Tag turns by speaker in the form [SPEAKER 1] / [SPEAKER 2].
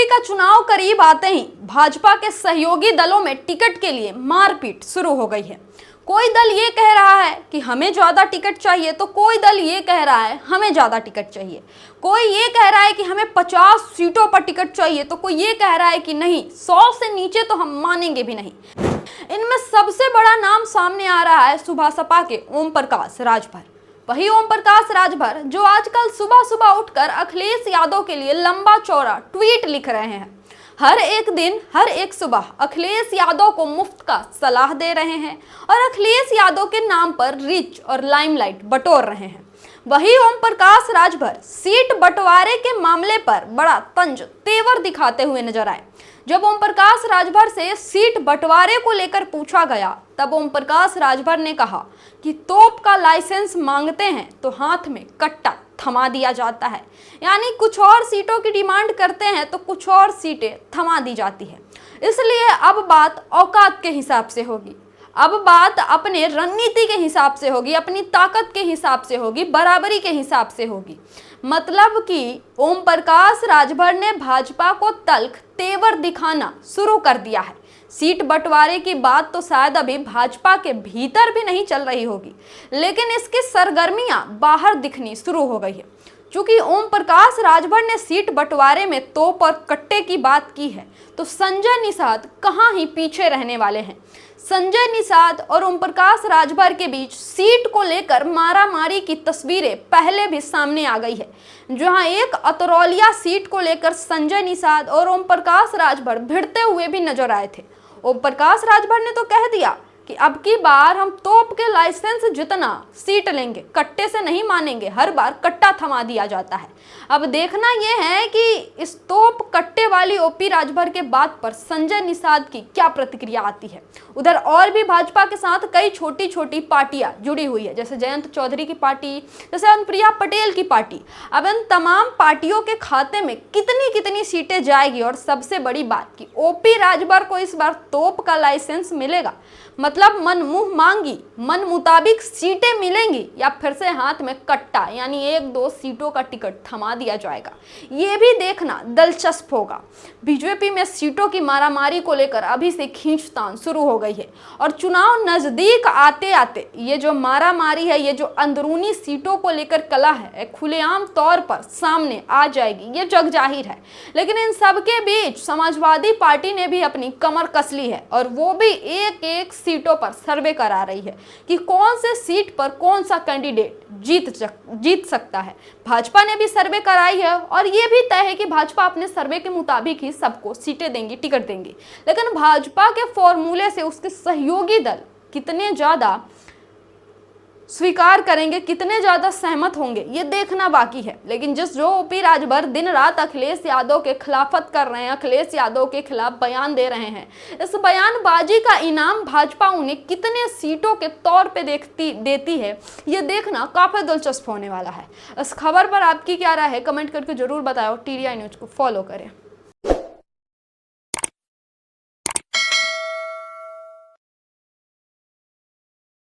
[SPEAKER 1] का चुनाव करीब आते ही भाजपा के सहयोगी दलों में टिकट के लिए मारपीट शुरू हो गई है। कोई दल ये कह रहा है कि हमें ज्यादा टिकट चाहिए, तो कोई दल ये कह रहा है हमें ज्यादा टिकट चाहिए। कोई ये कह रहा है कि हमें 50 सीटों पर टिकट चाहिए, तो कोई ये कह रहा है कि नहीं 100 से नीचे तो हम मानेंगे भी नहीं। इनमें सबसे बड़ा नाम सामने आ रहा है सुबह सपा के ओम प्रकाश राजभर। वही ओम प्रकाश राजभर जो आजकल सुबह सुबह उठकर अखिलेश यादव के लिए लंबा चौड़ा ट्वीट लिख रहे हैं। हर एक दिन हर एक सुबह अखिलेश यादव को मुफ्त का सलाह दे रहे हैं और अखिलेश यादव के नाम पर रीच और लाइमलाइट बटोर रहे हैं। वही ओम प्रकाश राजभर सीट बंटवारे के मामले पर बड़ा तंज तेवर दिखाते हुए नजर आए। जब ओम प्रकाश राजभर से सीट बंटवारे को लेकर पूछा गया, तब ओम प्रकाश राजभर ने कहा कि तोप का लाइसेंस मांगते हैं तो हाथ में कट्टा थमा दिया जाता है, यानी कुछ और सीटों की डिमांड करते हैं तो कुछ और सीटें थमा दी जाती है। इसलिए अब बात औकात के हिसाब से होगी, अब बात अपने रणनीति के हिसाब से होगी, अपनी ताकत के हिसाब से होगी, बराबरी के हिसाब से होगी। मतलब कि ओम प्रकाश राजभर ने भाजपा को तल्ख तेवर दिखाना शुरू कर दिया है। सीट बंटवारे की बात तो शायद अभी भाजपा के भीतर भी नहीं चल रही होगी, लेकिन इसकी सरगर्मियां बाहर दिखनी शुरू हो गई है। चूंकि ओम प्रकाश राजभर ने सीट बंटवारे में तोप और कट्टे की बात की है, तो संजय निषाद कहाँ ही पीछे रहने वाले हैं। संजय निषाद और ओम प्रकाश राजभर के बीच सीट को लेकर मारामारी की तस्वीरें पहले भी सामने आ गई है, जहां एक अतरौलिया सीट को लेकर संजय निषाद और ओम प्रकाश राजभर भिड़ते हुए भी नजर आए थे। ओम प्रकाश राजभर ने तो कह दिया कि अब की बार हम तोप के लाइसेंस जितना सीट लेंगे, कट्टे से नहीं मानेंगे, हर बार कट्टा थमा दिया जाता है। अब देखना यह है कि इस तोप कट्टे वाली ओपी राजभर के बात पर संजय निषाद की क्या प्रतिक्रिया आती है। उधर और भी भाजपा के साथ कई छोटी छोटी पार्टियां जुड़ी हुई है, जैसे जयंत चौधरी की पार्टी, जैसे अनुप्रिया पटेल की पार्टी। अब इन तमाम पार्टियों के खाते में कितनी कितनी सीटें जाएगी, और सबसे बड़ी बात कि ओपी राजभर को इस बार तोप का लाइसेंस मिलेगा, मतलब मन मुंह मांगी मन मुताबिक सीटें मिलेंगी, या फिर से हाथ में कट्टा यानी 1-2 सीटों का टिकट थमा दिया जाएगा। ये भी देखना दिलचस्प होगा। बीजेपी में सीटों की मारामारी को लेकर अभी से खींचतान शुरू हो गई है, और चुनाव नजदीक आते आते ये जो मारामारी है, ये जो अंदरूनी सीटों को लेकर कला है, खुलेआम तौर पर सामने आ जाएगी, ये जग जाहिर है। लेकिन इन सब के बीच समाजवादी पार्टी ने भी अपनी कमर कस ली है, और वो भी एक एक सीटों पर सर्वे करा रही है कि कौन से सीट पर कौन सा कैंडिडेट जीत सकता है। भाजपा ने भी सर्वे कराई है, और ये भी तय है कि भाजपा अपने सर्वे के मुताबिक ही सबको सीटें देंगी, टिकट देंगी। लेकिन भाजपा के फॉर्मूले से उसके सहयोगी दल कितने ज्यादा स्वीकार करेंगे, कितने ज्यादा सहमत होंगे, ये देखना बाकी है। लेकिन जो ओपी राजभर दिन रात अखिलेश यादव के खिलाफत कर रहे हैं, अखिलेश यादव के खिलाफ बयान दे रहे हैं, इस बयानबाजी का इनाम भाजपा उन्हें कितने सीटों के तौर पे देती है, ये देखना काफी दिलचस्प होने वाला है। इस खबर पर आपकी क्या राय है, कमेंट करके जरूर बताओ। TDI न्यूज को फॉलो करें।